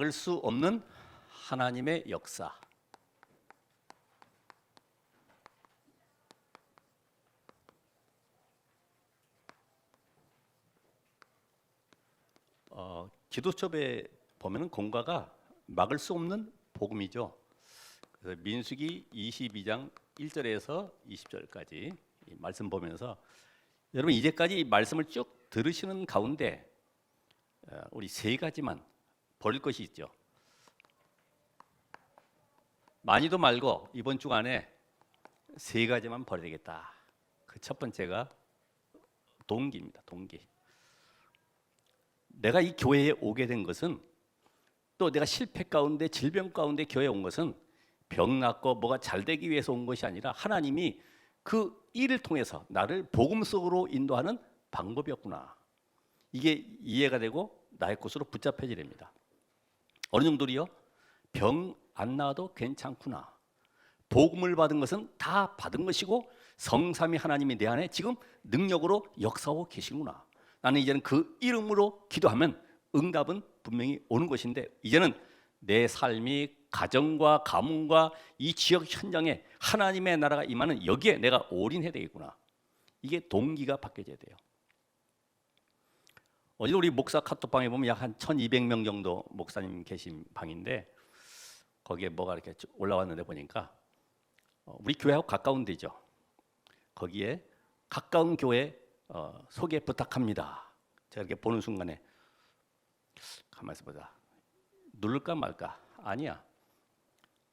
막을 수 없는 하나님의 역사. 기도첩에 보면은 공가가 막을 수 없는 복음이죠. 그래서 민수기 22장 1절에서 20절까지 말씀 보면서 여러분 이제까지 이 말씀을 쭉 들으시는 가운데 우리 세 가지만 버릴 것이 있죠. 많이도 말고 이번 주간에 세 가지만 버려야 되겠다. 그 첫 번째가 동기입니다. 동기. 내가 이 교회에 오게 된 것은, 또 내가 실패 가운데 질병 가운데 교회에 온 것은 병 낫고 뭐가 잘 되기 위해서 온 것이 아니라 하나님이 그 일을 통해서 나를 복음 속으로 인도하는 방법이었구나. 이게 이해가 되고 나의 곳으로 붙잡혀지게 됩니다. 어느 정도로요? 병 안 나아도 괜찮구나. 복음을 받은 것은 다 받은 것이고 성삼위 하나님이 내 안에 지금 능력으로 역사하고 계시구나. 나는 이제는 그 이름으로 기도하면 응답은 분명히 오는 것인데, 이제는 내 삶이 가정과 가문과 이 지역 현장에 하나님의 나라가 임하는 여기에 내가 올인해야 되겠구나. 이게 동기가 바뀌어져야 돼요. 어제 우리 목사 카톡방에 보면 약 한 1200명 정도 목사님 계신 방인데, 거기에 뭐가 이렇게 올라왔는데 보니까 우리 교회하고 가까운 데죠. 거기에 가까운 교회 소개 부탁합니다. 제가 이렇게 보는 순간에 가만히 있어 보자. 누를까 말까? 아니야.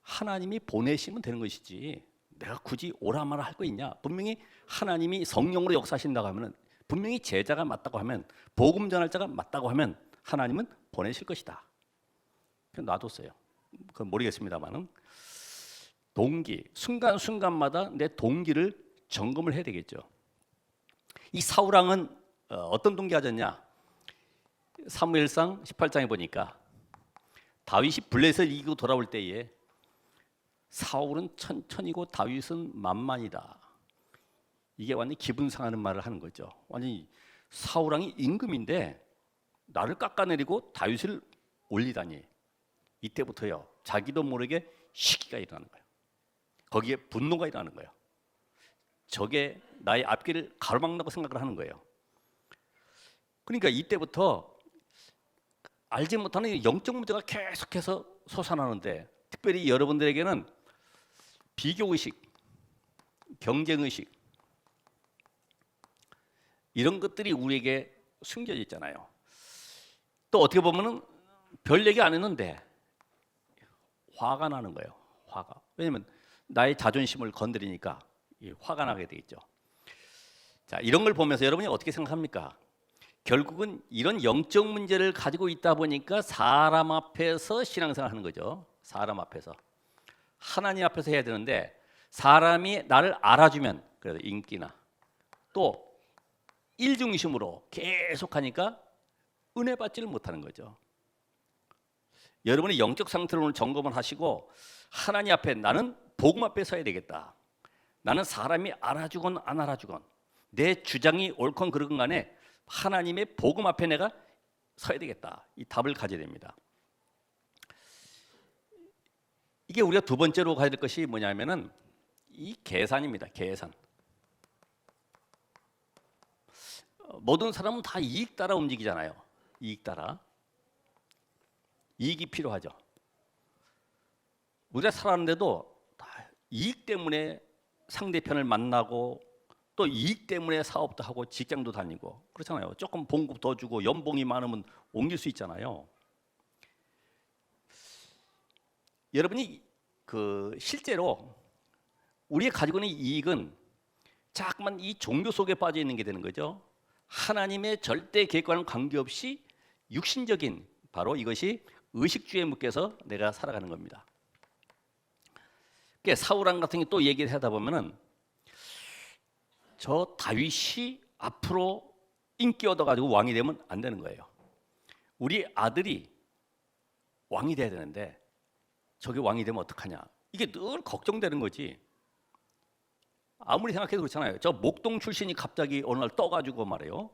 하나님이 보내시면 되는 것이지 내가 굳이 오라 마라 할 거 있냐? 분명히 하나님이 성령으로 역사하신다고 하면, 분명히 제자가 맞다고 하면, 복음 전할 자가 맞다고 하면 하나님은 보내실 것이다. 그냥 놔뒀어요. 그건 모르겠습니다만은 동기, 순간순간마다 내 동기를 점검을 해야 되겠죠. 이 사울왕은 어떤 동기 가졌냐? 사무엘상 18장에 보니까 다윗이 블레셋을 이기고 돌아올 때에 사울은 천천히고 다윗은 만만이다. 이게 완전히 기분 상하는 말을 하는 거죠. 완전히 사울왕이 임금인데 나를 깎아내리고 다윗을 올리다니. 이때부터요, 자기도 모르게 시기가 일어나는 거예요. 거기에 분노가 일어나는 거예요. 저게 나의 앞길을 가로막는다고 생각을 하는 거예요. 그러니까 이때부터 알지 못하는 영적 문제가 계속해서 솟아나는데, 특별히 여러분들에게는 비교의식, 경쟁의식, 이런 것들이 우리에게 숨겨져 있잖아요. 또 어떻게 보면은 별 얘기 안 했는데 화가 나는 거예요. 화가. 왜냐면 나의 자존심을 건드리니까 화가 나게 되겠죠. 자, 이런 걸 보면서 여러분이 어떻게 생각합니까? 결국은 이런 영적 문제를 가지고 있다 보니까 사람 앞에서 신앙생활 하는 거죠. 사람 앞에서. 하나님 앞에서 해야 되는데 사람이 나를 알아주면, 그래도 인기나 또 일중심으로 계속 하니까 은혜 받지를 못하는 거죠. 여러분의 영적 상태를 오늘 점검을 하시고, 하나님 앞에 나는 복음 앞에 서야 되겠다. 나는 사람이 알아주건 안 알아주건 내 주장이 옳건 그르건 간에 하나님의 복음 앞에 내가 서야 되겠다. 이 답을 가져야 됩니다. 이게 우리가 두 번째로 가야 될 것이 뭐냐면은 이 계산입니다. 계산. 모든 사람은 다 이익 따라 움직이잖아요. 이익 따라. 이익이 필요하죠. 우리가 살았는데도 다 이익 때문에 상대편을 만나고, 또 이익 때문에 사업도 하고 직장도 다니고 그렇잖아요. 조금 봉급 더 주고 연봉이 많으면 옮길 수 있잖아요. 여러분이 실제로 우리가 가지고 있는 이익은 자꾸만 이 종교 속에 빠져 있는 게 되는 거죠. 하나님의 절대 계획과는 관계없이 육신적인, 바로 이것이 의식주의에 묶여서 내가 살아가는 겁니다. 사울왕 같은 게 또 얘기를 하다 보면은 저 다윗이 앞으로 인기 얻어가지고 왕이 되면 안 되는 거예요. 우리 아들이 왕이 돼야 되는데 저게 왕이 되면 어떡하냐. 이게 늘 걱정되는 거지. 아무리 생각해도 그렇잖아요. 저 목동 출신이 갑자기 어느 날 떠가지고 말이에요.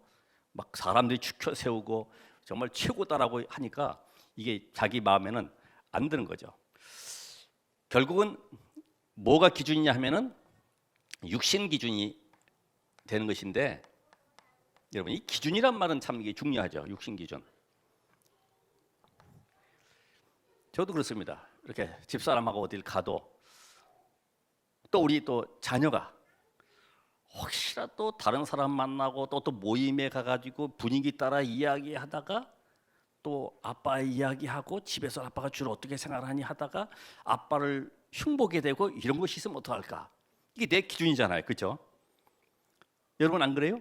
막 사람들이 추켜 세우고 정말 최고다라고 하니까 이게 자기 마음에는 안 드는 거죠. 결국은 뭐가 기준이냐 하면은 육신 기준이 되는 것인데, 여러분 이 기준이란 말은 참 이게 중요하죠. 육신 기준. 저도 그렇습니다. 이렇게 집사람하고 어딜 가도 또 우리 또 자녀가 혹시라도 다른 사람 만나고 또 모임에 가가지고 분위기 따라 이야기하다가 또 아빠 이야기하고 집에서 아빠가 주로 어떻게 생활하니 하다가 아빠를 흉보게 되고 이런 것이 있으면 어떡할까? 이게 내 기준이잖아요, 그렇죠? 여러분 안 그래요?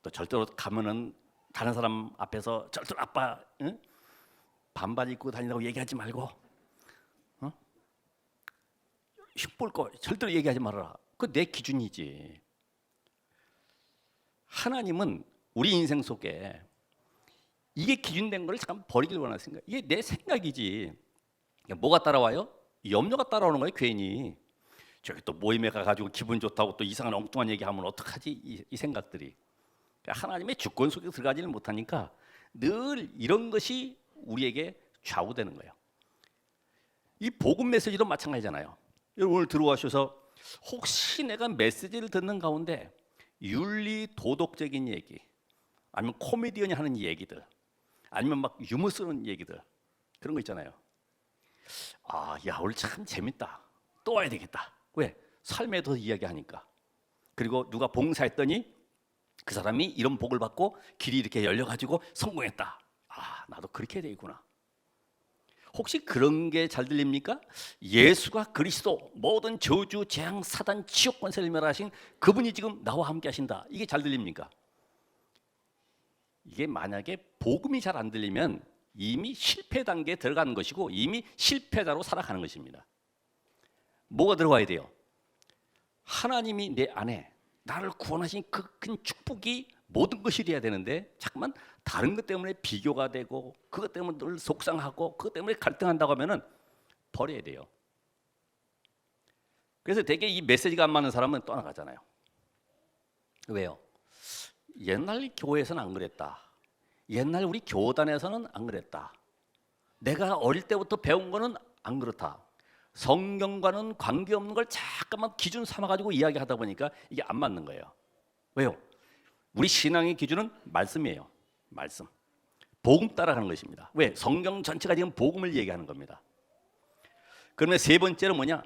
또 절대로 가면은 다른 사람 앞에서 절대로 아빠 반바지 입고 다니라고 얘기하지 말고, 흉볼 거 절대로 얘기하지 말아라. 그 내 기준이지. 하나님은 우리 인생 속에 이게 기준된 거를 잠깐 버리길 원하십니까? 이게 내 생각이지. 뭐가 따라와요? 염려가 따라오는 거예요, 괜히. 저기 또 모임에 가가지고 기분 좋다고 또 이상한 엉뚱한 얘기하면 어떡하지? 이 생각들이. 하나님의 주권 속에 들어가지를 못하니까 늘 이런 것이 우리에게 좌우되는 거예요. 이 복음 메시지도 마찬가지잖아요. 여러분 오늘 들어와셔서 혹시 내가 메시지를 듣는 가운데 윤리 도덕적인 얘기, 아니면 코미디언이 하는 얘기들, 아니면 막 유머 쓰는 얘기들, 그런 거 있잖아요. 아, 야 오늘 참 재밌다. 또 와야 되겠다. 왜? 삶에 더 이야기하니까. 그리고 누가 봉사했더니 그 사람이 이런 복을 받고 길이 이렇게 열려가지고 성공했다. 아, 나도 그렇게 되겠구나. 혹시 그런 게 잘 들립니까? 예수가 그리스도, 모든 저주, 재앙, 사단, 지옥 권세를 멸하신 그분이 지금 나와 함께 하신다. 이게 잘 들립니까? 이게 만약에 복음이 잘 안 들리면 이미 실패 단계에 들어가는 것이고 이미 실패자로 살아가는 것입니다. 뭐가 들어가야 돼요? 하나님이 내 안에 나를 구원하신 그 큰 축복이 모든 것이 돼야 되는데 자꾸만 다른 것 때문에 비교가 되고 그것 때문에 늘 속상하고 그것 때문에 갈등한다고 하면은 버려야 돼요. 그래서 되게 이 메시지가 안 맞는 사람은 떠나가잖아요. 왜요? 옛날 교회에서는 안 그랬다. 옛날 우리 교단에서는 안 그랬다. 내가 어릴 때부터 배운 거는 안 그렇다. 성경과는 관계없는 걸 잠깐만 기준 삼아가지고 이야기하다 보니까 이게 안 맞는 거예요. 왜요? 우리 신앙의 기준은 말씀이에요. 말씀. 복음 따라가는 것입니다. 왜? 성경 전체가 지금 복음을 얘기하는 겁니다. 그러면 세 번째로 뭐냐?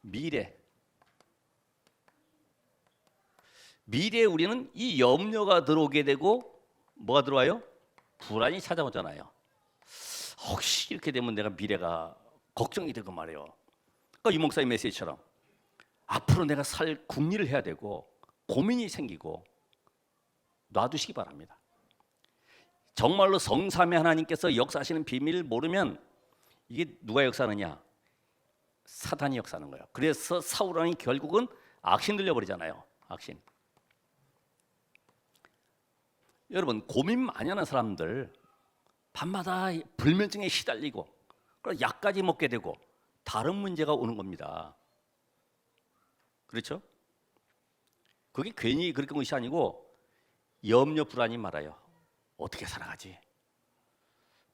미래. 미래에 우리는 이 염려가 들어오게 되고 뭐가 들어와요? 불안이 찾아오잖아요. 혹시 이렇게 되면 내가 미래가 걱정이 되고 말이에요. 그러니까 이 목사의 메시지처럼 앞으로 내가 살 궁리를 해야 되고 고민이 생기고 놔두시기 바랍니다. 정말로 성삼위 하나님께서 역사하시는 비밀을 모르면 이게 누가 역사하느냐? 사단이 역사하는 거예요. 그래서 사울왕이 결국은 악신 들려버리잖아요. 악신. 여러분 고민 많이 하는 사람들 밤마다 불면증에 시달리고 약까지 먹게 되고 다른 문제가 오는 겁니다. 그렇죠? 그게 괜히 그렇게 한 것이 아니고 염려 불안이 말아요. 어떻게 살아가지?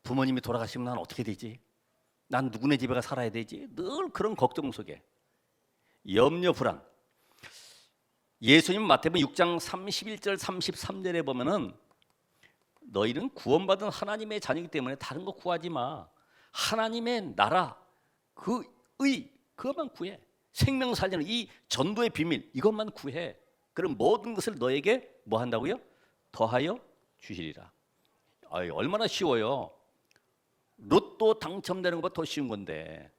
부모님이 돌아가시면 난 어떻게 되지? 난 누구네 집에 가 살아야 되지? 늘 그런 걱정 속에 염려 불안. 예수님 마태복음 6장 31절 33절에 보면은 너희는 구원받은 하나님의 자녀이기 때문에 다른 거 구하지 마. 하나님의 나라, 그것만 구해. 생명 살리는 이 전도의 비밀 이것만 구해. 그럼 모든 것을 너에게 뭐 한다고요? 더하여 주시리라. 아이, 얼마나 쉬워요. 로또 당첨되는 것보다 더 쉬운 건데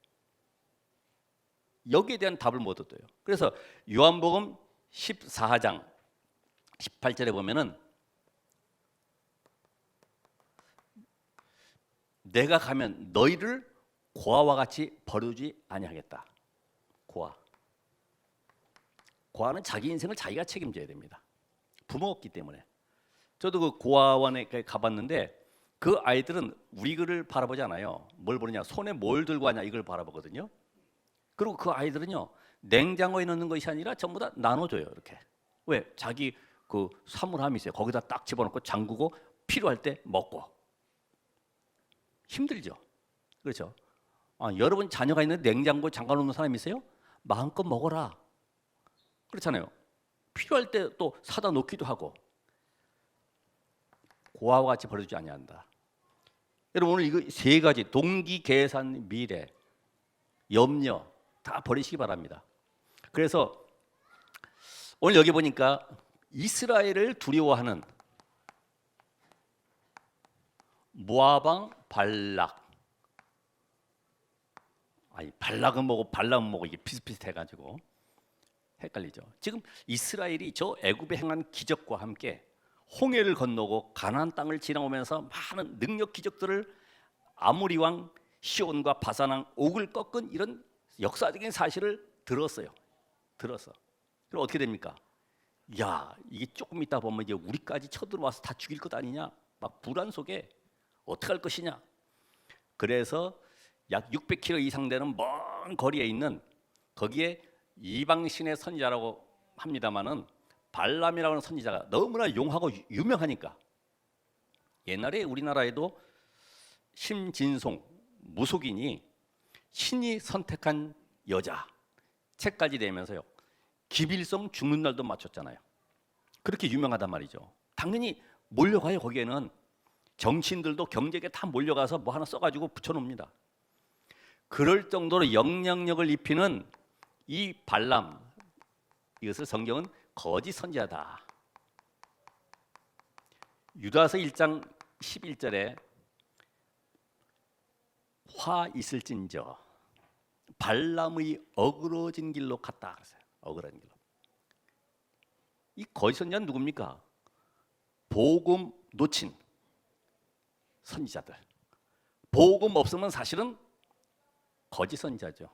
여기에 대한 답을 못 얻어요. 그래서 요한복음 14장 18절에 보면은 내가 가면 너희를 고아와 같이 버려주지 아니하겠다. 고아는 자기 인생을 자기가 책임져야 됩니다. 부모 없기 때문에. 저도 그 고아원에 가봤는데 그 아이들은 우리 글을 바라보지 않아요. 뭘 보느냐? 손에 뭘 들고 하냐 이걸 바라보거든요. 그리고 그 아이들은요 냉장고에 넣는 것이 아니라 전부 다 나눠줘요. 이렇게. 왜? 자기 그 사물함이 있어요. 거기다 딱 집어넣고 잠그고 필요할 때 먹고. 힘들죠. 그렇죠? 여러분 자녀가 있는데 냉장고에 잠가놓는 사람이 있어요? 마음껏 먹어라. 그렇잖아요. 필요할 때 또 사다 놓기도 하고. 고아와 같이 버려주지 아니한다. 여러분 오늘 이거 세 가지 동기, 계산, 미래, 염려 다 버리시기 바랍니다. 그래서 오늘 여기 보니까 이스라엘을 두려워하는 모압 왕 발락. 발락은 뭐고 발람은 뭐고 이게 비슷비슷해가지고 헷갈리죠. 지금 이스라엘이 저 애굽에 행한 기적과 함께 홍해를 건너고 가나안 땅을 지나오면서 많은 능력 기적들을 아모리 왕 시온과 바산 왕 옥을 꺾은 이런 역사적인 사실을 들었어요. 들었어. 그럼 어떻게 됩니까? 야, 이게 조금 있다 보면 이제 우리까지 쳐들어와서 다 죽일 것 아니냐? 막 불안 속에 어떻게 할 것이냐? 그래서 약 600km 이상 되는 먼 거리에 있는 거기에 이방신의 선지자라고 합니다마는 발람이라는 선지자가 너무나 용하고 유명하니까 옛날에 우리나라에도 심진송 무속인이 신이 선택한 여자 책까지 내면서요 기빌성 죽는 날도 맞췄잖아요. 그렇게 유명하단 말이죠. 당연히 몰려가요. 거기에는 정치인들도 경제계 다 몰려가서 뭐 하나 써가지고 붙여놓습니다. 그럴 정도로 영향력을 입히는 이 발람, 이것을 성경은 거짓 선지자다. 유다서 1장 11절에 화 있을진저 발람의 어그러진 길로 갔다. 어그러진 길로. 이 거짓 선지자는 누굽니까? 복음 놓친 선지자들. 복음 없으면 사실은 거짓 선지자죠.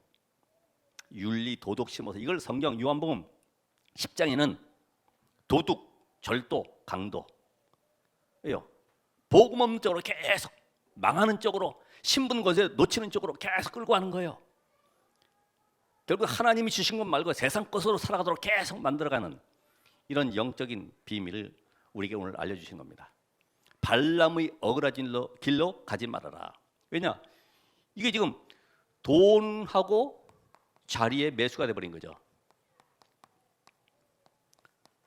윤리 도덕 심어서 이걸 성경 요한복음 10장에는 도둑, 절도, 강도. 왜요? 복음 없는 쪽으로 계속 망하는 쪽으로 신분 것에 놓치는 쪽으로 계속 끌고 가는 거예요. 결국 하나님이 주신 것 말고 세상 것으로 살아가도록 계속 만들어가는 이런 영적인 비밀을 우리에게 오늘 알려주신 겁니다. 발람의 어그러진 길로 가지 말아라. 왜냐? 이게 지금 돈하고 자리에 매수가 돼버린 거죠.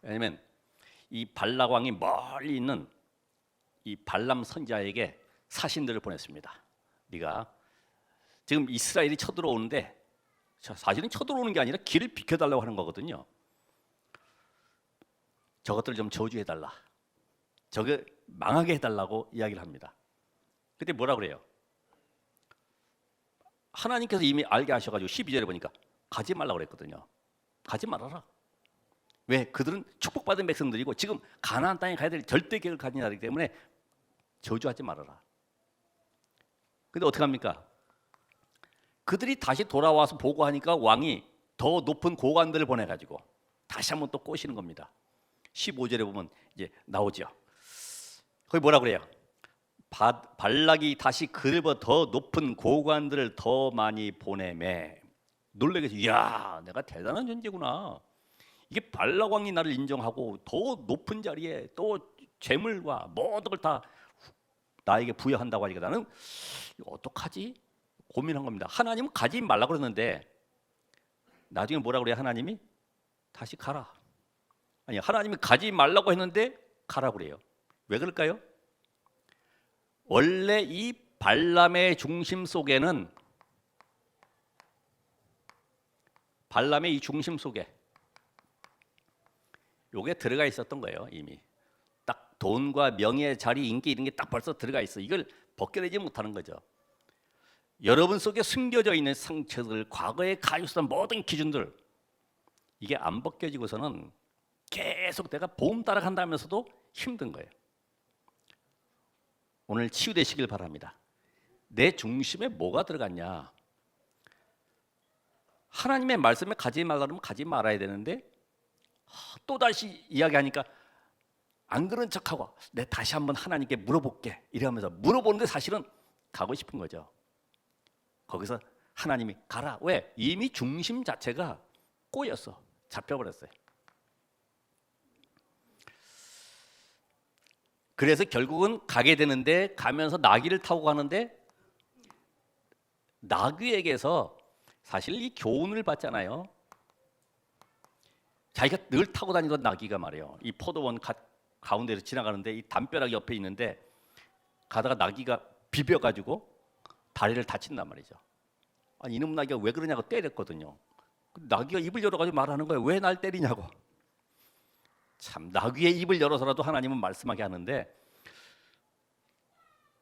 왜냐하면 이 발락 왕이 멀리 있는 이 발람 선지자에게 사신들을 보냈습니다. 네가 지금 이스라엘이 쳐들어오는데 사실은 쳐들어오는 게 아니라 길을 비켜달라고 하는 거거든요. 저것들 좀 저주해달라. 저게 망하게 해달라고 이야기를 합니다. 그때 뭐라 그래요? 하나님께서 이미 알게 하셔가지고 12절에 보니까 가지 말라고 그랬거든요. 가지 말아라. 왜? 그들은 축복받은 백성들이고 지금 가나안 땅에 가야 될 절대 계획을 가진 자이기 때문에 저주하지 말아라. 근데 어떻게 합니까? 그들이 다시 돌아와서 보고하니까 왕이 더 높은 고관들을 보내가지고 다시 한번 또 꼬시는 겁니다. 15절에 보면 이제 나오죠. 거기 뭐라 그래요? 발락이 다시 그들보다 더 높은 고관들을 더 많이 보내매 놀라게 해서 이야 내가 대단한 존재구나. 이게 발락 왕이 나를 인정하고 더 높은 자리에 또 재물과 모든 걸 다 나에게 부여한다고 하니까 나는 어떡하지? 고민한 겁니다. 하나님은 가지 말라고 그러는데 나중에 뭐라 그래요? 하나님이 다시 가라. 아니 하나님이 가지 말라고 했는데 가라 그래요. 왜 그럴까요? 원래 이 발람의 중심 속에는 발람의 이 중심 속에 요게 들어가 있었던 거예요. 이미 딱 돈과 명예, 자리, 인기 이런 게 딱 벌써 들어가 있어. 이걸 벗겨내지 못하는 거죠. 여러분 속에 숨겨져 있는 상처들, 과거에 가졌던 모든 기준들 이게 안 벗겨지고서는 계속 내가 보험 따라간다면서도 힘든 거예요. 오늘 치유되시길 바랍니다. 내 중심에 뭐가 들어갔냐? 하나님의 말씀에 가지 말라 그러면 가지 말아야 되는데 또다시 이야기하니까 안 그런 척하고 내 다시 한번 하나님께 물어볼게 이러면서 물어보는데 사실은 가고 싶은 거죠. 거기서 하나님이 가라. 왜? 이미 중심 자체가 꼬였어. 잡혀버렸어요. 그래서 결국은 가게 되는데 가면서 나귀를 타고 가는데 나귀에게서 사실 이 교훈을 받잖아요. 자기가 늘 타고 다니던 나귀가 말이에요. 이 포도원 가운데로 지나가는데 이 담벼락 옆에 있는데 가다가 나귀가 비벼가지고 다리를 다친단 말이죠. 아니 이놈 나귀가 왜 그러냐고 때렸거든요. 나귀가 입을 열어가지고 말하는 거예요. 왜 날 때리냐고. 참 나귀의 입을 열어서라도 하나님은 말씀하게 하는데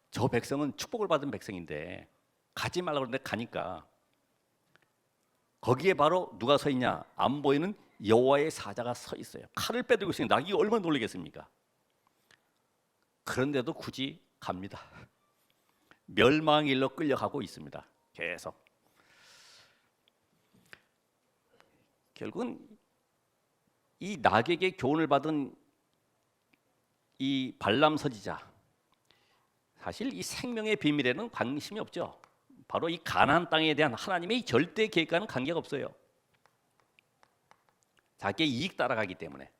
저 백성은 축복을 받은 백성인데 가지 말라고 그러는데 가니까 거기에 바로 누가 서 있냐? 안 보이는 여호와의 사자가 서 있어요. 칼을 빼들고 있으니 나귀가 얼마나 놀라겠습니까? 그런데도 굳이 갑니다. 멸망의 일로 끌려가고 있습니다. 계속. 결국은 이 나귀에게 교훈을 받은 이 발람 선지자, 사실 이 생명의 비밀에는 관심이 없죠. 바로 이 가나안 땅에 대한 하나님의 절대 계획과는 관계가 없어요. 자기의 이익 따라가기 때문에.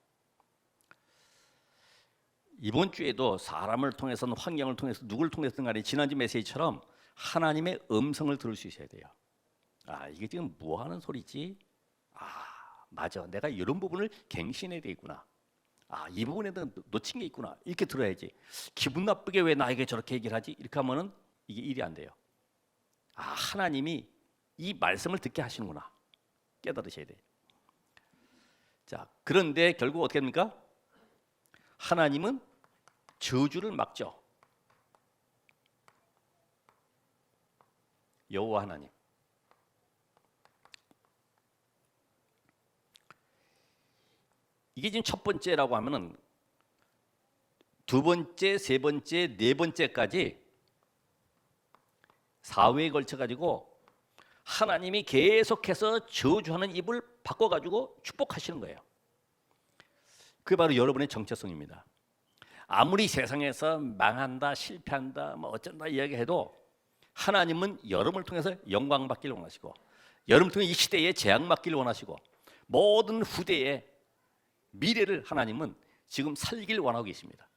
이번 주에도 사람을 통해서는 환경을 통해서 누구를 통해서든 간에 지난주 메시지처럼 하나님의 음성을 들을 수 있어야 돼요. 아 이게 지금 뭐 하는 소리지? 아 맞아, 내가 이런 부분을 갱신해야 되겠구나. 아 이 부분에 대한 놓친 게 있구나. 이렇게 들어야지. 기분 나쁘게 왜 나에게 저렇게 얘기를 하지? 이렇게 하면은 이게 일이 안 돼요. 아 하나님이 이 말씀을 듣게 하시는구나. 깨달으셔야 돼요. 자 그런데 결국 어떻게 됩니까? 하나님은 저주를 막죠. 여호와 하나님. 이게 지금 첫 번째라고 하면은 두 번째, 세 번째, 네 번째까지 4회에 걸쳐 가지고 하나님이 계속해서 저주하는 입을 바꿔 가지고 축복하시는 거예요. 그게 바로 여러분의 정체성입니다. 아무리 세상에서 망한다, 실패한다, 뭐 어쩐다 이야기해도 하나님은 여러분을 통해서 영광 받기를 원하시고, 여러분을 통해 이 시대에 재앙 받기를 원하시고, 모든 후대의 미래를 하나님은 지금 살기를 원하고 계십니다.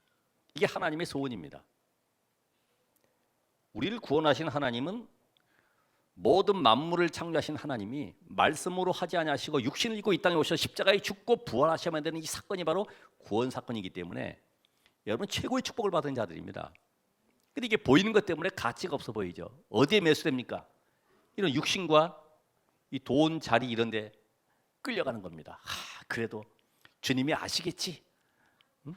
이게 하나님의 소원입니다. 우리를 구원하신 하나님은 모든 만물을 창조하신 하나님이 말씀으로 하지 아니하시고 육신을 입고 이 땅에 오셔서 십자가에 죽고 부활하셔야만 되는 이 사건이 바로 구원 사건이기 때문에 여러분 최고의 축복을 받은 자들입니다. 근데 이게 보이는 것 때문에 가치가 없어 보이죠. 어디에 매수됩니까? 이런 육신과 이 돈, 자리 이런 데 끌려가는 겁니다. 그래도 주님이 아시겠지. 응?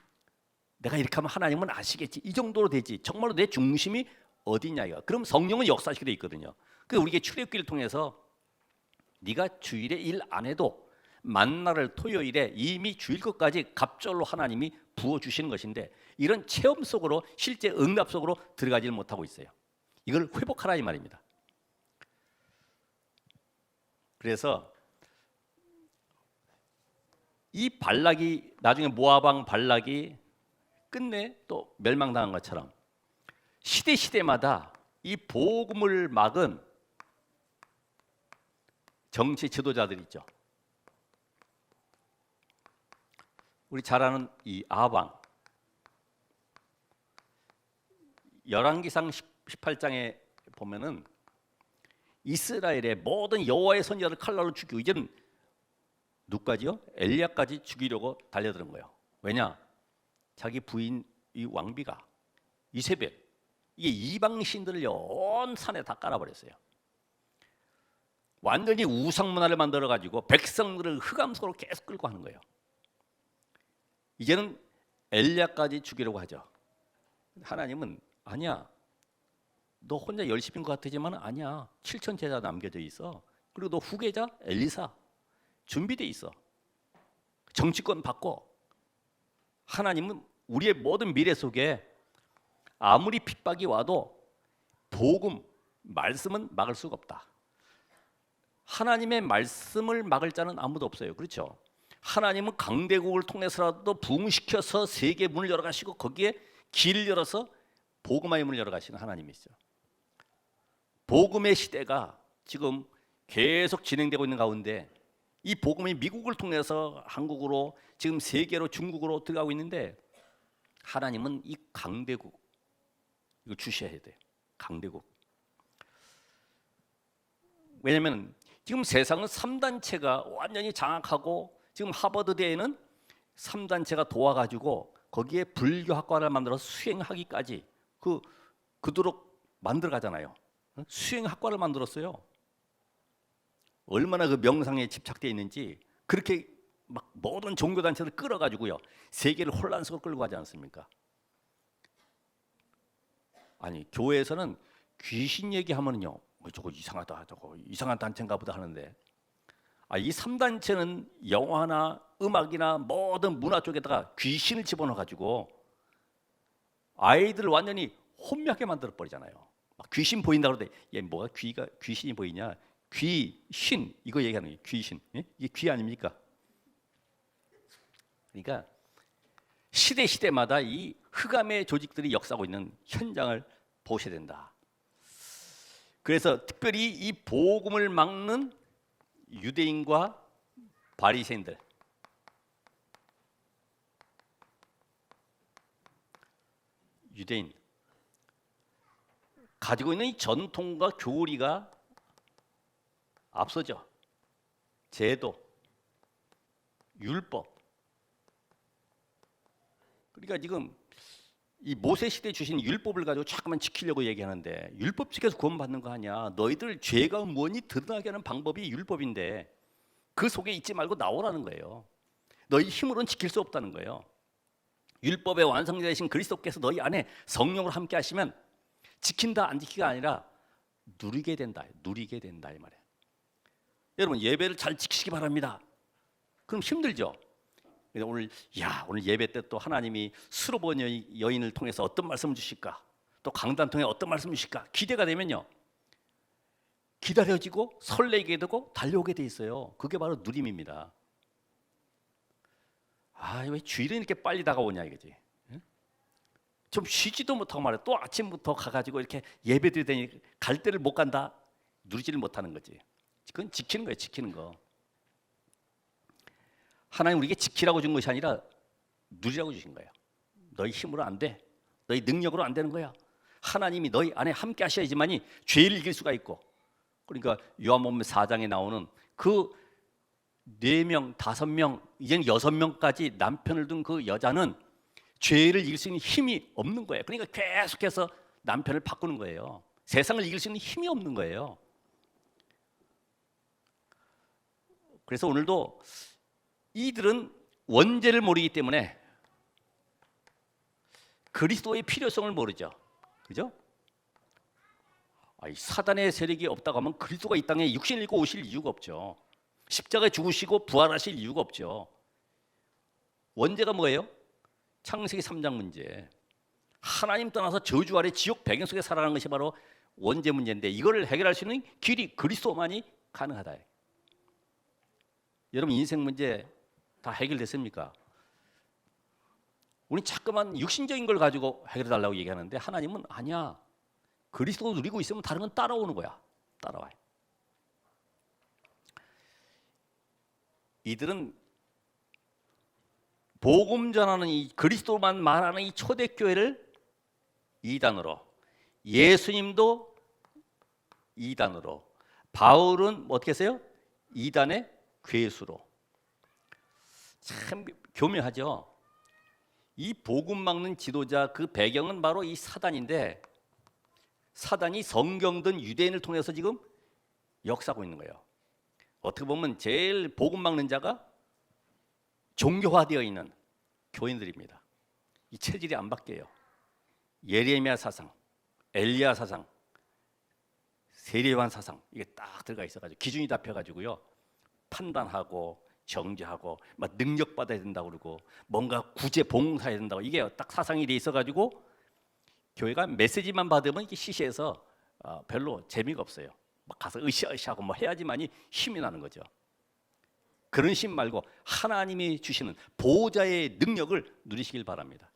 내가 이렇게 하면 하나님은 아시겠지. 이 정도로 되지. 정말로 내 중심이 어디냐 이거. 그럼 성령은 역사하시게 돼 있거든요. 그래서 우리에게 출애굽기를 통해서 네가 주일에 일 안 해도 만나를 토요일에 이미 주일 것까지 갑절로 하나님이 부어주시는 것인데 이런 체험 속으로 실제 응답 속으로 들어가지를 못하고 있어요. 이걸 회복하라 이 말입니다. 그래서 이 발락이 나중에 모압왕 발락이 끝내 또 멸망당한 것처럼 시대마다 이 복음을 막은 정치 지도자들이 있죠. 우리 잘 아는 이 아합왕, 열왕기상 18장에 보면은 이스라엘의 모든 여호와의 선지자를 칼날로 죽이고 이제는 누구까지요? 엘리야까지 죽이려고 달려드는 거예요. 왜냐? 자기 부인 이 왕비가 이세벨, 이게 이방 신들을 온 산에 다 깔아버렸어요. 완전히 우상 문화를 만들어 가지고 백성들을 흑암 속으로 계속 끌고 가는 거예요. 이제는 엘리야까지 죽이려고 하죠. 하나님은 아니야. 너 혼자 열심인 것 같지만 아니야. 7천 제자 남겨져 있어. 그리고 너 후계자 엘리사 준비돼 있어. 정치권 바꿔. 하나님은 우리의 모든 미래 속에 아무리 핍박이 와도 복음, 말씀은 막을 수가 없다. 하나님의 말씀을 막을 자는 아무도 없어요. 그렇죠? 하나님은 강대국을 통해서라도 부흥시켜서 세계 문을 열어가시고 거기에 길을 열어서 복음의 문을 열어가시는 하나님이시죠. 복음의 시대가 지금 계속 진행되고 있는 가운데 이 복음이 미국을 통해서 한국으로 지금 세계로 중국으로 들어가고 있는데 하나님은 이 강대국 이거 주셔야 돼요. 강대국. 왜냐하면 지금 세상은 3단체가 완전히 장악하고 지금 하버드대에는 3단체가 도와가지고 거기에 불교학과를 만들어서 수행하기까지 그도록 만들어 가잖아요. 수행학과를 만들었어요. 얼마나 그 명상에 집착되어 있는지 그렇게 막 모든 종교단체를 끌어가지고요 세계를 혼란스럽게 끌고 가지 않습니까? 아니 교회에서는 귀신 얘기하면요 저거 이상하다 저거 이상한 단체인가 보다 하는데 이 3단체는 영화나 음악이나 모든 문화 쪽에다가 귀신을 집어넣어가지고 아이들을 완전히 혼미하게 만들어 버리잖아요. 막 귀신 보인다 그러는데 얘 뭐가 귀신이 보이냐? 귀신 이거 얘기하는 거예요. 귀신 이게 귀 아닙니까? 그러니까 시대마다 이 흑암의 조직들이 역사하고 있는 현장을 보셔야 된다. 그래서 특별히 이 복음을 막는 유대인과 바리새인들 유대인 가지고 있는 이 전통과 교리가 앞서죠. 제도, 율법. 그러니까 지금 이 모세 시대 주신 율법을 가지고 자꾸만 지키려고 얘기하는데 율법 지켜서 구원받는 거 아니야. 너희들 죄가 무엇이 드러나게 하는 방법이 율법인데 그 속에 있지 말고 나오라는 거예요. 너희 힘으로는 지킬 수 없다는 거예요. 율법의 완성자 되신 그리스도께서 너희 안에 성령으로 함께 하시면 지킨다 안 지키가 아니라 누리게 된다 이 말이에요. 여러분 예배를 잘 지키시기 바랍니다. 그럼 힘들죠. 오늘 예배 때 또 하나님이 수로본 여인을 통해서 어떤 말씀을 주실까? 또 강단 통해 어떤 말씀을 주실까? 기대가 되면요 기다려지고 설레게 되고 달려오게 돼 있어요. 그게 바로 누림입니다. 왜 주일은 이렇게 빨리 다가오냐 이거지. 좀 쉬지도 못하고 말이야. 또 아침부터 가가지고 이렇게 예배 드리더니 갈 데를 못 간다. 누리지를 못하는 거지. 그건 지키는 거예요. 지키는 거. 하나님 우리에게 지키라고 준 것이 아니라 누리라고 주신 거예요. 너희 힘으로 안 돼. 너희 능력으로 안 되는 거야. 하나님이 너희 안에 함께 하셔야지만이 죄를 이길 수가 있고. 그러니까 요한복음 4장에 나오는 그 4명, 5명, 이제는 6명까지 남편을 둔 그 여자는 죄를 이길 수 있는 힘이 없는 거예요. 그러니까 계속해서 남편을 바꾸는 거예요. 세상을 이길 수 있는 힘이 없는 거예요. 그래서 오늘도 이들은 원죄를 모르기 때문에 그리스도의 필요성을 모르죠. 그죠? 사단의 세력이 없다고 하면 그리스도가 이 땅에 육신을 입고 오실 이유가 없죠. 십자가에 죽으시고 부활하실 이유가 없죠. 원죄가 뭐예요? 창세기 3장 문제. 하나님 떠나서 저주 아래 지옥 배경 속에 살아가는 것이 바로 원죄 문제인데 이거를 해결할 수 있는 길이 그리스도만이 가능하다. 여러분 인생 문제 다 해결됐습니까? 우리 자꾸만 육신적인 걸 가지고 해결해 달라고 얘기하는데 하나님은 아니야. 그리스도 누리고 있으면 다른 건 따라오는 거야. 따라와요. 이들은 복음 전하는 이 그리스도만 말하는 이 초대교회를 이단으로, 예수님도 이단으로, 바울은 어떻게 했어요? 이단의 괴수로. 참 교묘하죠. 이 복음 막는 지도자 그 배경은 바로 이 사단인데 사단이 성경든 유대인을 통해서 지금 역사하고 있는 거예요. 어떻게 보면 제일 복음 막는 자가 종교화되어 있는 교인들입니다. 이 체질이 안 바뀌어요. 예레미야 사상, 엘리야 사상, 세례요한 사상 이게 딱 들어가 있어가지고 기준이 잡혀가지고요 판단하고 정죄하고 막 능력 받아야 된다고 그러고 뭔가 구제 봉사해야 된다고 이게 딱 사상이 돼 있어가지고 교회가 메시지만 받으면 이게 시시해서 별로 재미가 없어요. 막 가서 으쌰으쌰하고 뭐 해야지만이 힘이 나는 거죠. 그런 힘 말고 하나님이 주시는 보호자의 능력을 누리시길 바랍니다.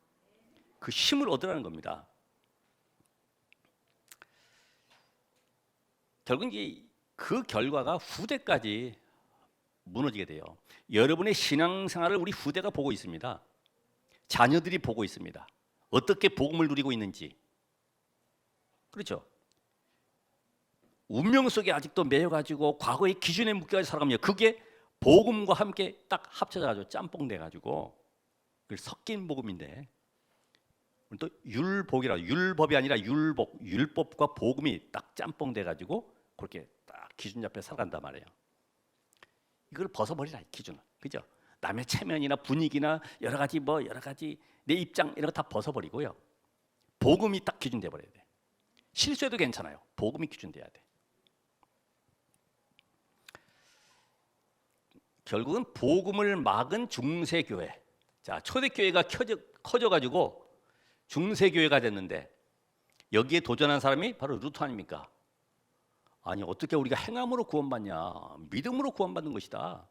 그 힘을 얻으라는 겁니다. 결국 그 결과가 후대까지 무너지게 돼요. 여러분의 신앙생활을 우리 후대가 보고 있습니다. 자녀들이 보고 있습니다. 어떻게 복음을 누리고 있는지. 그렇죠? 운명 속에 아직도 매여가지고 과거의 기준에 묶여서 살아가며 그게 복음과 함께 딱 합쳐져가지고 짬뽕 돼가지고 섞인 복음인데 또 율복이라 율법이 아니라 율복 율법과 복음이 딱 짬뽕 돼가지고 그렇게 딱 기준 앞에 살아간단 말이에요. 이걸 벗어버리라 기준을, 그죠? 남의 체면이나 분위기나 여러 가지 내 입장 이런 거 다 벗어버리고요. 복음이 딱 기준 돼버려야 돼. 실수해도 괜찮아요. 복음이 기준 돼야 돼. 결국은 복음을 막은 중세교회. 자, 초대교회가 커져가지고 중세교회가 됐는데 여기에 도전한 사람이 바로 루터 아닙니까? 아니 어떻게 우리가 행함으로 구원받냐? 믿음으로 구원받는 것이다.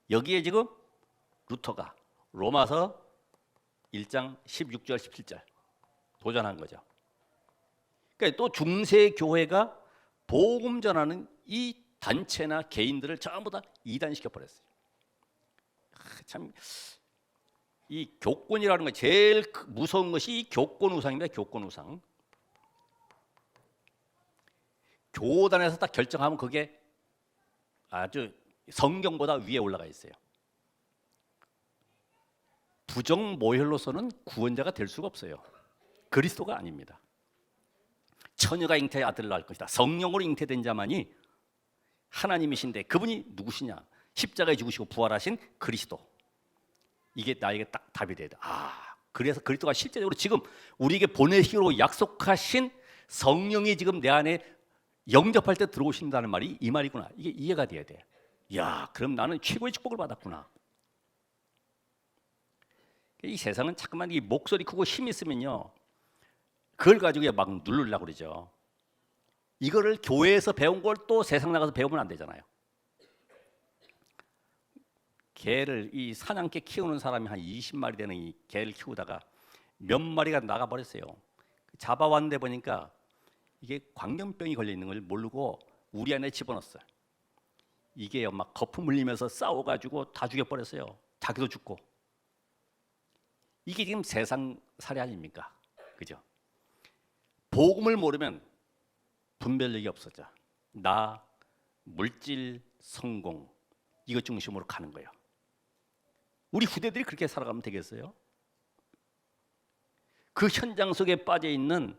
여기에 지금 루터가 로마서 1장 16절 17절 도전한 거죠. 그러니까 또 중세교회가 복음 전하는 이 단체나 개인들을 전부 다 이단시켜 버렸어요. 참 이 교권이라는 거 제일 무서운 것이 이 교권 우상입니다. 교권 우상. 교단에서 딱 결정하면 그게 아주 성경보다 위에 올라가 있어요. 부정 모혈로서는 구원자가 될 수가 없어요. 그리스도가 아닙니다. 처녀가 잉태의 아들을 낳을 것이다. 성령으로 잉태된 자만이 하나님이신데 그분이 누구시냐? 십자가에 죽으시고 부활하신 그리스도. 이게 나에게 딱 답이 돼야 돼. 그래서 그리스도가 실제적으로 지금 우리에게 보내시기로 약속하신 성령이 지금 내 안에 영접할 때 들어오신다는 말이 이 말이구나. 이게 이해가 돼야 돼. 야, 그럼 나는 최고의 축복을 받았구나. 이 세상은 자꾸만 이 목소리 크고 힘 있으면요, 그걸 가지고 막 누르려고 그러죠. 이거를 교회에서 배운 걸 또 세상 나가서 배우면 안 되잖아요. 개를 이 사냥개 키우는 사람이 한 20마리 되는 이 개를 키우다가 몇 마리가 나가 버렸어요. 잡아왔는데 보니까 이게 광견병이 걸려 있는 걸 모르고 우리 안에 집어넣었어요. 이게 막 거품 물리면서 싸워가지고 다 죽여버렸어요. 자기도 죽고. 이게 지금 세상 사례 아닙니까? 그죠? 복음을 모르면 분별력이 없어져. 나, 물질, 성공 이것 중심으로 가는 거예요. 우리 후대들이 그렇게 살아가면 되겠어요? 그 현장 속에 빠져 있는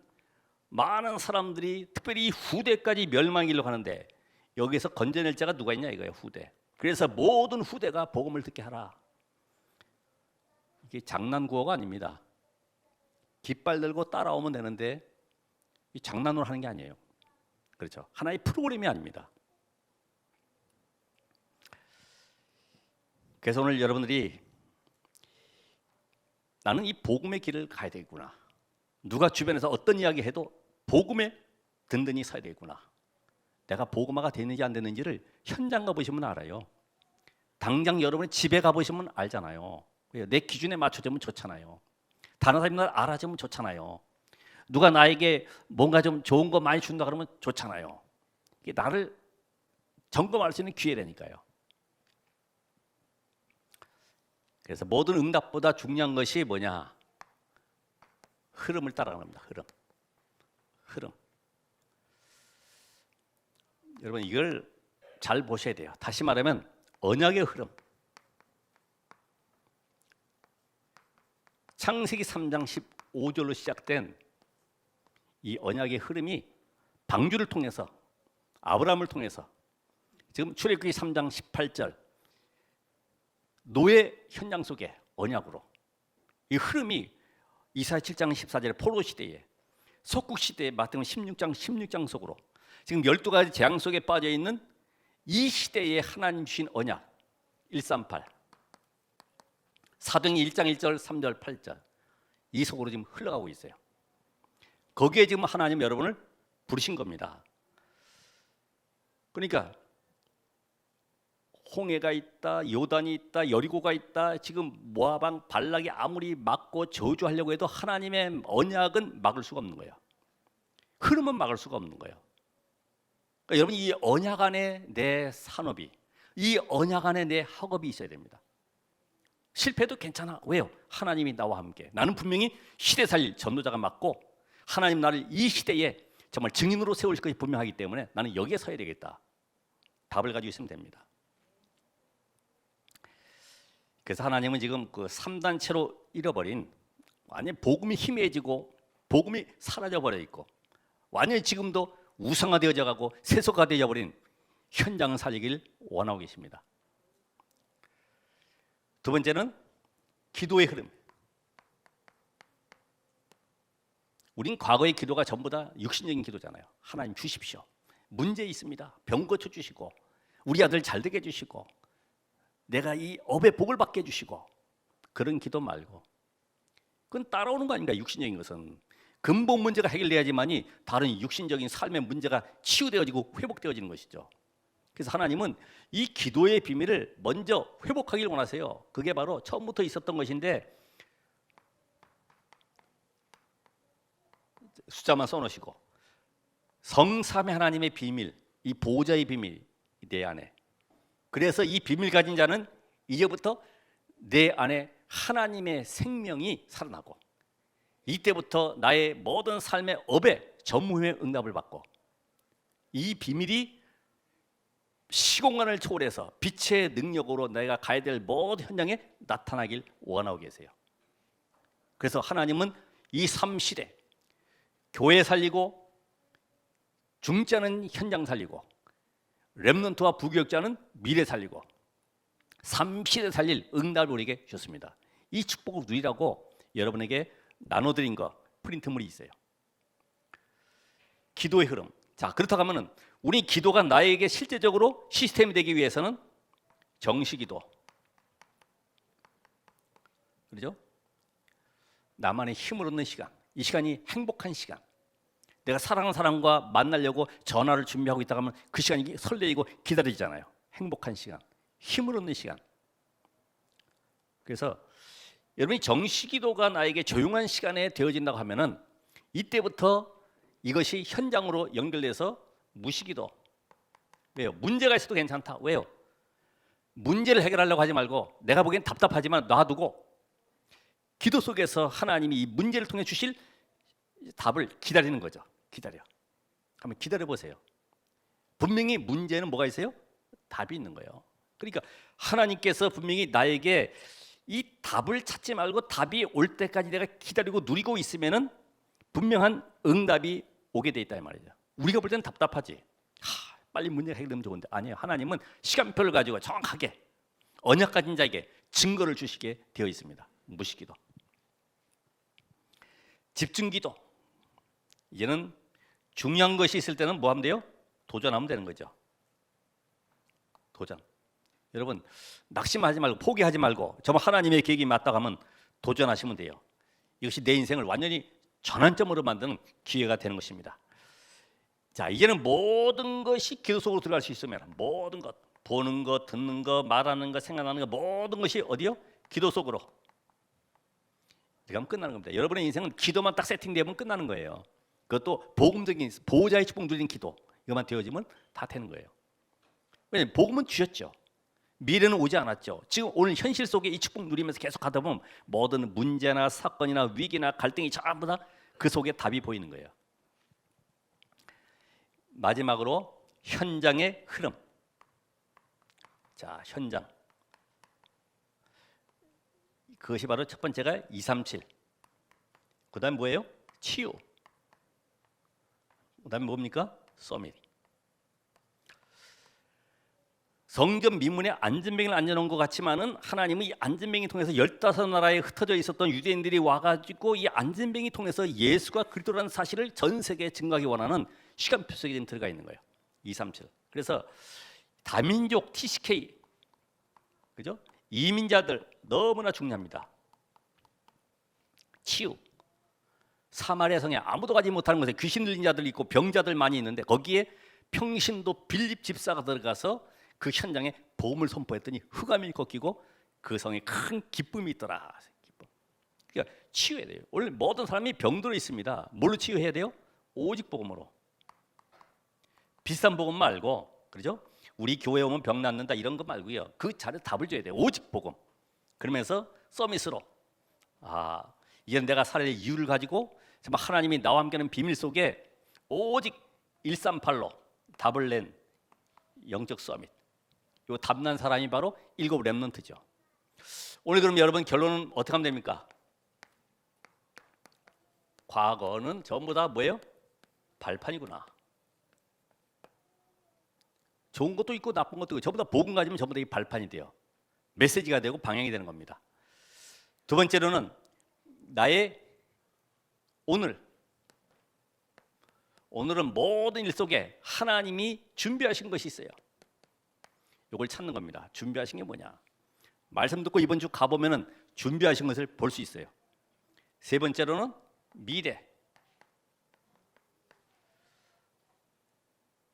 많은 사람들이 특별히 후대까지 멸망하려고 하는데 여기서 건져낼 자가 누가 있냐 이거예요. 후대. 그래서 모든 후대가 복음을 듣게 하라. 이게 장난구호가 아닙니다. 깃발 들고 따라오면 되는데 이 장난으로 하는 게 아니에요. 그렇죠? 하나의 프로그램이 아닙니다. 그래서 오늘 여러분들이 나는 이 복음의 길을 가야 되겠구나. 누가 주변에서 어떤 이야기 해도 복음에 든든히 서야 되겠구나. 내가 복음화가 되는지 안 되는지를 현장 가보시면 알아요. 당장 여러분이 집에 가보시면 알잖아요. 내 기준에 맞춰주면 좋잖아요. 다른 사람이 날 알아주면 좋잖아요. 누가 나에게 뭔가 좀 좋은 거 많이 준다 그러면 좋잖아요. 이게 나를 점검할 수 있는 기회라니까요. 그래서 모든 응답보다 중요한 것이 뭐냐? 흐름을 따라가는 겁니다. 흐름. 여러분 이걸 잘 보셔야 돼요. 다시 말하면 언약의 흐름. 창세기 3장 15절로 시작된 이 언약의 흐름이 방주를 통해서 아브라함을 통해서 지금 출애굽기 3장 18절 노예 현장 속에 언약으로 이 흐름이 이사야 7장 14절에 포로 시대에 속국 시대에 마태복음 16장 속으로 지금 12가지 재앙 속에 빠져 있는 이 시대에 하나님 주신 언약 138 사도행전 1장 1절 3절 8절 이 속으로 지금 흘러가고 있어요. 거기에 지금 하나님 여러분을 부르신 겁니다. 그러니까 홍해가 있다, 요단이 있다, 여리고가 있다. 지금 모압왕 발락이 아무리 막고 저주하려고 해도 하나님의 언약은 막을 수가 없는 거예요. 흐름은 막을 수가 없는 거예요. 그러니까 여러분 이 언약 안에 내 산업이, 이 언약 안에 내 학업이 있어야 됩니다. 실패도 괜찮아. 왜요? 하나님이 나와 함께. 나는 분명히 시대 살릴 전도자가 맞고 하나님 나를 이 시대에 정말 증인으로 세울 것이 분명하기 때문에 나는 여기에 서야 되겠다. 답을 가지고 있으면 됩니다. 그래서 하나님은 지금 그 3단체로 잃어버린, 완전히 복음이 희미해지고 복음이 사라져 버려 있고 완전히 지금도 우상화되어져 가고 세속화되어 버린 현장을 살리길 원하고 계십니다. 두 번째는 기도의 흐름. 우린 과거의 기도가 전부 다 육신적인 기도잖아요. 하나님 주십시오. 문제 있습니다. 병 고쳐 주시고 우리 아들 잘 되게 해주시고 내가 이 업의 복을 받게 해주시고, 그런 기도 말고 그건 따라오는 거 아닌가. 육신적인 것은 근본 문제가 해결돼야지만이 다른 육신적인 삶의 문제가 치유되어지고 회복되어지는 것이죠. 그래서 하나님은 이 기도의 비밀을 먼저 회복하길 원하세요. 그게 바로 처음부터 있었던 것인데 숫자만 써놓으시고, 성삼위 하나님의 비밀, 이 보호자의 비밀 내 안에. 그래서 이 비밀 가진 자는 이제부터 내 안에 하나님의 생명이 살아나고, 이때부터 나의 모든 삶의 업에 전무후의 응답을 받고, 이 비밀이 시공간을 초월해서 빛의 능력으로 내가 가야 될 모든 현장에 나타나길 원하고 계세요. 그래서 하나님은 이 3시대 교회 살리고, 중자는 현장 살리고, 렘넌트와 부교역자는 미래 살리고 3시대 살릴 응답을 우리에게 주셨습니다. 이 축복을 누리라고 여러분에게 나눠드린 거 프린트물이 있어요. 기도의 흐름. 자, 그렇다고 하면은 우리 기도가 나에게 실제적으로 시스템이 되기 위해서는 정시기도, 그렇죠? 나만의 힘을 얻는 시간, 이 시간이 행복한 시간. 내가 사랑하는 사람과 만나려고 전화를 준비하고 있다가 하면 그 시간이 설레이고 기다리잖아요. 행복한 시간, 힘을 얻는 시간. 그래서 여러분이 정시기도가 나에게 조용한 시간에 되어진다고 하면은 이때부터 이것이 현장으로 연결돼서 무시기도. 왜요? 문제가 있어도 괜찮다. 왜요? 문제를 해결하려고 하지 말고 내가 보기엔 답답하지만 놔두고 기도 속에서 하나님이 이 문제를 통해 주실 답을 기다리는 거죠. 기다려. 한번 기다려 보세요. 분명히 문제는 뭐가 있어요? 답이 있는 거예요. 그러니까 하나님께서 분명히 나에게 이 답을 찾지 말고 답이 올 때까지 내가 기다리고 누리고 있으면은 분명한 응답이 오게 돼 있다 이 말이죠. 우리가 볼 때는 답답하지. 빨리 문제가 해결되면 좋은데, 아니에요. 하나님은 시간표를 가지고 정확하게 언약 가진 자에게 증거를 주시게 되어 있습니다. 무시기도. 집중기도. 이제는 중요한 것이 있을 때는 뭐 하면 돼요? 도전하면 되는 거죠. 도전. 여러분, 낙심하지 말고 포기하지 말고 정말 하나님의 계획이 맞다고 하면 도전하시면 돼요. 이것이 내 인생을 완전히 전환점으로 만드는 기회가 되는 것입니다. 자, 이제는 모든 것이 기도 속으로 들어갈 수 있으면, 모든 것, 보는 것, 듣는 것, 말하는 것, 생각나는 것, 모든 것이 어디요? 기도 속으로. 이렇게 하면 끝나는 겁니다. 여러분의 인생은 기도만 딱 세팅되면 끝나는 거예요. 그것도 복음적인 보호자의 축복 누리는 기도, 이것만 되어지면 다 되는 거예요. 왜냐하면 복음은 주셨죠. 미래는 오지 않았죠. 지금 오늘 현실 속에 이 축복 누리면서 계속 가다 보면 모든 문제나 사건이나 위기나 갈등이 전부 다 그 속에 답이 보이는 거예요. 마지막으로 현장의 흐름. 자, 현장. 그것이 바로 첫 번째가 237. 그 다음에 뭐예요? 치유. 그 다음에 뭡니까? 서밋. 성전 미문에 안전병을 앉혀놓은 것 같지만은 하나님은 이 안전병이 통해서 15나라에 흩어져 있었던 유대인들이 와가지고 이 안전병이 통해서 예수가 그리스도라는 사실을 전 세계에 증거하기 원하는 시간표 속에 지금 들어가 있는 거예요. 237. 그래서 다민족 TCK, 그죠? 이민자들 너무나 중요합니다. 치유. 사마리아 성에 아무도 가지 못하는 곳에 귀신 들린 자들 있고 병자들 많이 있는데 거기에 평신도 빌립 집사가 들어가서 그 현장에 복음을 선포했더니 흑암이 걷히고 그 성에 큰 기쁨이 있더라. 기쁨. 그러니까 치유해야 돼요. 원래 모든 사람이 병들어 있습니다. 뭘로 치유해야 돼요? 오직 복음으로. 비싼 복음 말고, 그렇죠? 우리 교회 오면 병 낫는다 이런 거 말고요. 그 자리에 답을 줘야 돼요. 오직 복음. 그러면서 서밋으로, 이제는 내가 살아야 될 이유를 가지고 정말 하나님이 나와 함께하는 비밀 속에 오직 138로 답을 낸 영적 서밋. 이 답난 사람이 바로 7 렘넌트죠. 오늘 그럼 여러분 결론은 어떻게 하면 됩니까? 과거는 전부 다 뭐예요? 발판이구나. 좋은 것도 있고 나쁜 것도 있고 전부 다 복음 가지면 전부 다 이 발판이 돼요. 메시지가 되고 방향이 되는 겁니다. 두 번째로는 나의 오늘은 모든 일 속에 하나님이 준비하신 것이 있어요. 이걸 찾는 겁니다. 준비하신 게 뭐냐? 말씀 듣고 이번 주 가보면은 준비하신 것을 볼 수 있어요. 세 번째로는 미래.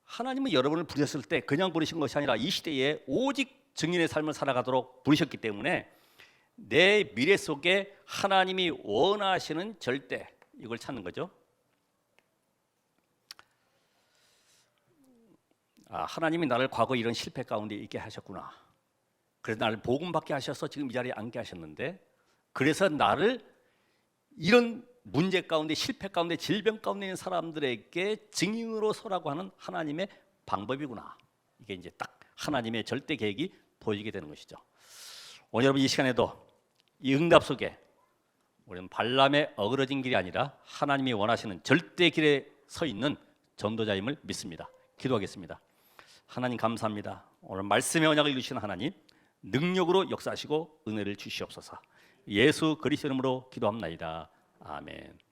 하나님은 여러분을 부르셨을 때 그냥 부르신 것이 아니라 이 시대에 오직 증인의 삶을 살아가도록 부르셨기 때문에 내 미래 속에 하나님이 원하시는 절대, 이걸 찾는 거죠. 하나님이 나를 과거 이런 실패 가운데 있게 하셨구나. 그래서 나를 복음 받게 하셔서 지금 이 자리에 앉게 하셨는데, 그래서 나를 이런 문제 가운데, 실패 가운데, 질병 가운데 있는 사람들에게 증인으로 서라고 하는 하나님의 방법이구나. 이게 이제 딱 하나님의 절대 계획이 보이게 되는 것이죠. 오늘 여러분 이 시간에도 이 응답 속에 우리는 발람의 어그러진 길이 아니라 하나님이 원하시는 절대 길에 서 있는 전도자임을 믿습니다. 기도하겠습니다. 하나님 감사합니다. 오늘 말씀의 언약을 주시는 하나님, 능력으로 역사하시고 은혜를 주시옵소서. 예수 그리스도 이름으로 기도합나이다. 아멘.